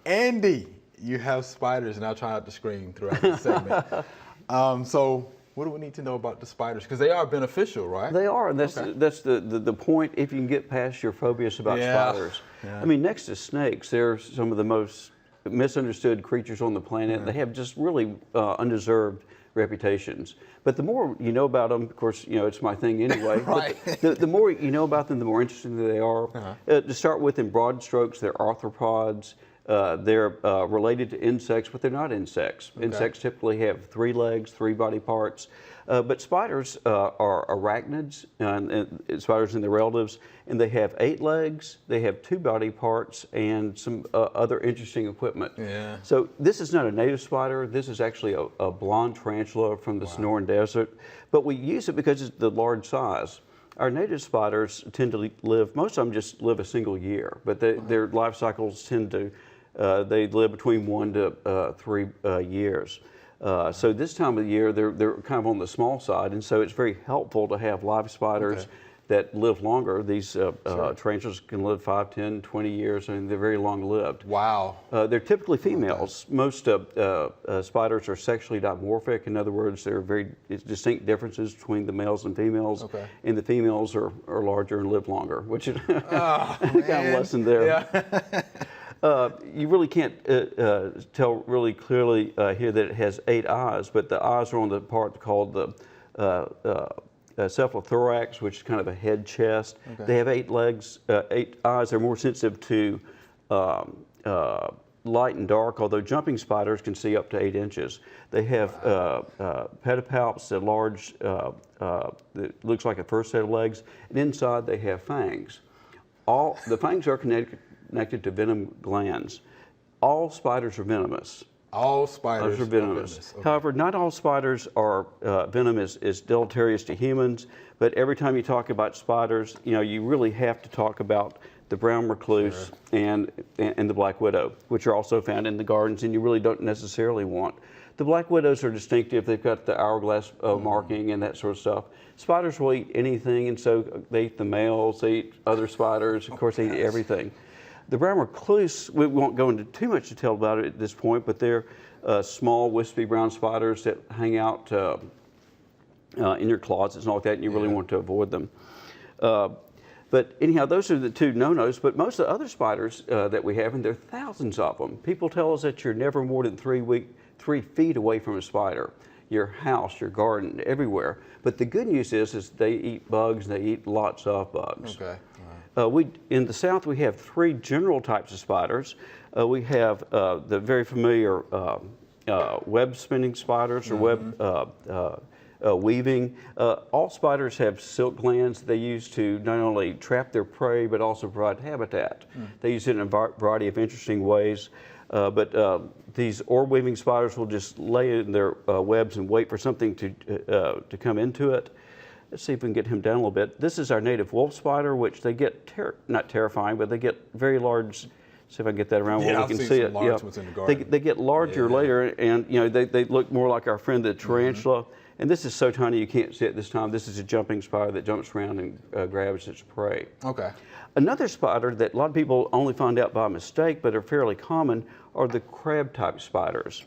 Andy, you have spiders, and I'll try not to scream throughout the segment. So what do we need to know about the spiders? Because they are beneficial, right? They are, and that's the point. If you can get past your phobias about spiders, I mean, next to snakes, they're some of the most misunderstood creatures on the planet. They have just really undeserved reputations. But the more you know about them, of course, you know, it's my thing anyway. Right. But the more you know about them, the more interesting they are. To start with, in broad strokes, they're arthropods. They're related to insects, but they're not insects. Insects typically have 3 legs, 3 body parts. But spiders are arachnids, and spiders and their relatives, and they have 8 legs, they have 2 body parts, and some other interesting equipment. So this is not a native spider. This is actually a blonde tarantula from the Sonoran Desert. But we use it because it's the large size. Our native spiders tend to live, most of them just live a single year, but their life cycles tend to, they live between 1 to 3 years. So this time of the year, they're kind of on the small side, and so it's very helpful to have live spiders that live longer. These tarantulas can live 5, 10, 20 years, and they're very long-lived. Wow. They're typically females. Most spiders are sexually dimorphic. In other words, there are very distinct differences between the males and females, and the females are larger and live longer, which is kind of a lesson there. You really can't tell really clearly here that it has 8 eyes, but the eyes are on the part called the cephalothorax, which is kind of a head chest. They have 8 legs, 8 eyes. They're more sensitive to light and dark, although jumping spiders can see up to 8 inches. They have pedipalps, a large, that looks like a first set of legs, and inside they have fangs. The fangs are connected to venom glands. All spiders are venomous. All spiders are venomous. However, not all spiders are venom is deleterious to humans, but every time you talk about spiders, you know, you really have to talk about the brown recluse and the black widow, which are also found in the gardens, and you really don't necessarily want. The black widows are distinctive. They've got the hourglass marking and that sort of stuff. Spiders will eat anything, and so they eat the males, they eat other spiders, of course they eat everything. The brown recluse, we won't go into too much detail about it at this point, but they're small, wispy brown spiders that hang out in your closets and all like that, and you really want to avoid them. But anyhow, those are the 2 no-nos, but most of the other spiders that we have, and there are thousands of them. People tell us that you're never more than 3 feet away from a spider. Your house, your garden, everywhere. But the good news is they eat bugs, and they eat lots of bugs. In the South, we have 3 general types of spiders. We have the very familiar web spinning spiders or web weaving. All spiders have silk glands they use to not only trap their prey, but also provide habitat. They use it in a variety of interesting ways. But these orb weaving spiders will just lay in their webs and wait for something to come into it. Let's see if we can get him down a little bit. This is our native wolf spider, which they get, not terrifying, but they get very large. See if I can get that around where we can see it. They get larger later, and you know they look more like our friend the tarantula. And this is so tiny you can't see it this time. This is a jumping spider that jumps around and grabs its prey. Another spider that a lot of people only find out by mistake, but are fairly common, are the crab-type spiders.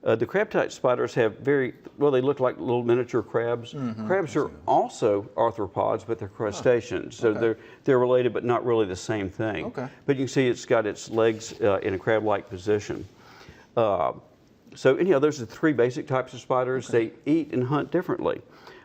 The crab-type spiders have they look like little miniature crabs. Crabs are also arthropods, but they're crustaceans. So they're related, but not really the same thing. But you can see it's got its legs in a crab-like position. So anyhow, those are the 3 basic types of spiders. They eat and hunt differently.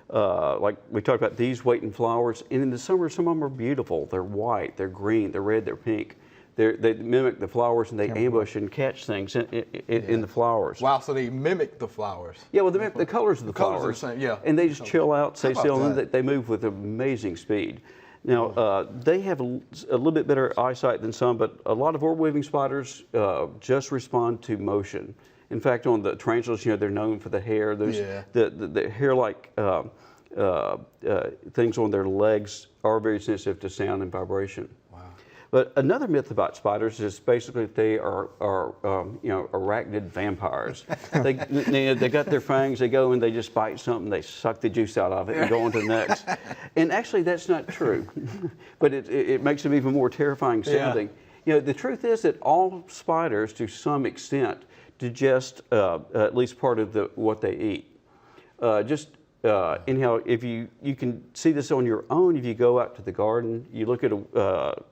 Like we talked about, these wait in flowers, and in the summer, some of them are beautiful. They're white, they're green, they're red, they're pink. They mimic the flowers, and they ambush and catch things in the flowers. Wow, so they mimic the flowers. Yeah, well, they mimic the colors of the flowers. And they just chill out, stay still, and they move with amazing speed. Now, they have a little bit better eyesight than some, but a lot of orb-weaving spiders just respond to motion. In fact, on the tarantulas, you know, they're known for the hair. The hair-like things on their legs are very sensitive to sound and vibration. But another myth about spiders is basically that they are you know, arachnid vampires. They got their fangs, they go and they just bite something, they suck the juice out of it and go on to the next. And actually that's not true, but it makes them even more terrifying sounding. You know, the truth is that all spiders, to some extent, digest at least part of what they eat. Anyhow, if you can see this on your own, if you go out to the garden, you look at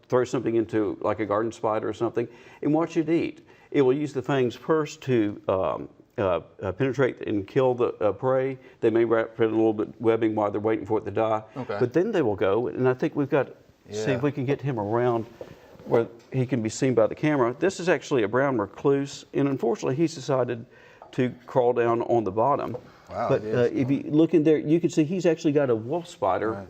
throw something into like a garden spider or something, and watch it eat. It will use the fangs first to penetrate and kill the prey. They may wrap it in a little bit webbing while they're waiting for it to die. Okay. But then they will go, and I think we've got to see if we can get him around where he can be seen by the camera. This is actually a brown recluse, and unfortunately he's decided to crawl down on the bottom. Wow, but if you look in there, you can see he's actually got a wolf spider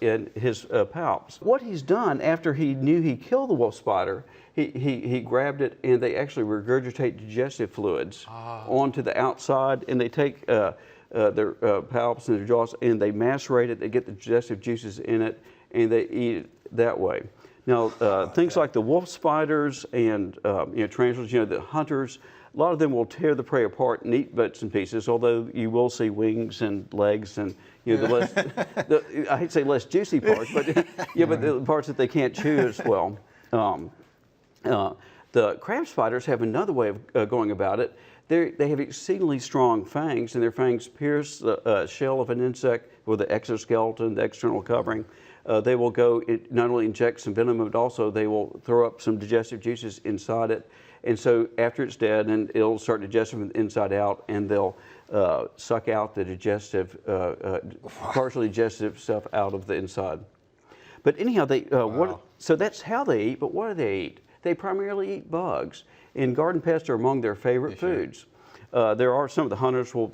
in his palps. What he's done after he knew he killed the wolf spider, he grabbed it, and they actually regurgitate digestive fluids onto the outside, and they take their palps and their jaws, and they macerate it. They get the digestive juices in it, and they eat it that way. Now, things like the wolf spiders and tarantulas, the hunters, a lot of them will tear the prey apart and eat bits and pieces, although you will see wings and legs and the less, I hate to say less juicy parts, but but the parts that they can't chew as well. The crab spiders have another way of going about it. They have exceedingly strong fangs, and their fangs pierce the shell of an insect with the exoskeleton, the external covering. They will go, not only inject some venom, but also they will throw up some digestive juices inside it. And so after it's dead, and it'll start digesting from the inside out, and they'll suck out the digestive, partially digestive stuff out of the inside. But anyhow, so that's how they eat, but what do they eat? They primarily eat bugs, and garden pests are among their favorite foods. There are some of the hunters will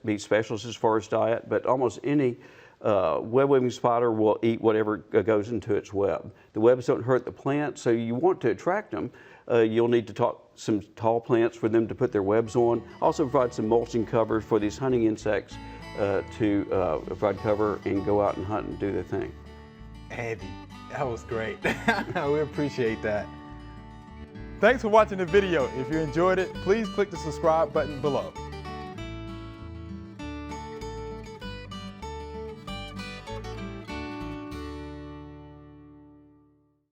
be specialists as far as diet, but almost any web-weaving spider will eat whatever goes into its web. The webs don't hurt the plant, so you want to attract them. You'll need to some tall plants for them to put their webs on. Also provide some mulching cover for these hunting insects to provide cover and go out and hunt and do their thing. Andy, that was great. We appreciate that. Thanks for watching the video. If you enjoyed it, please click the subscribe button below.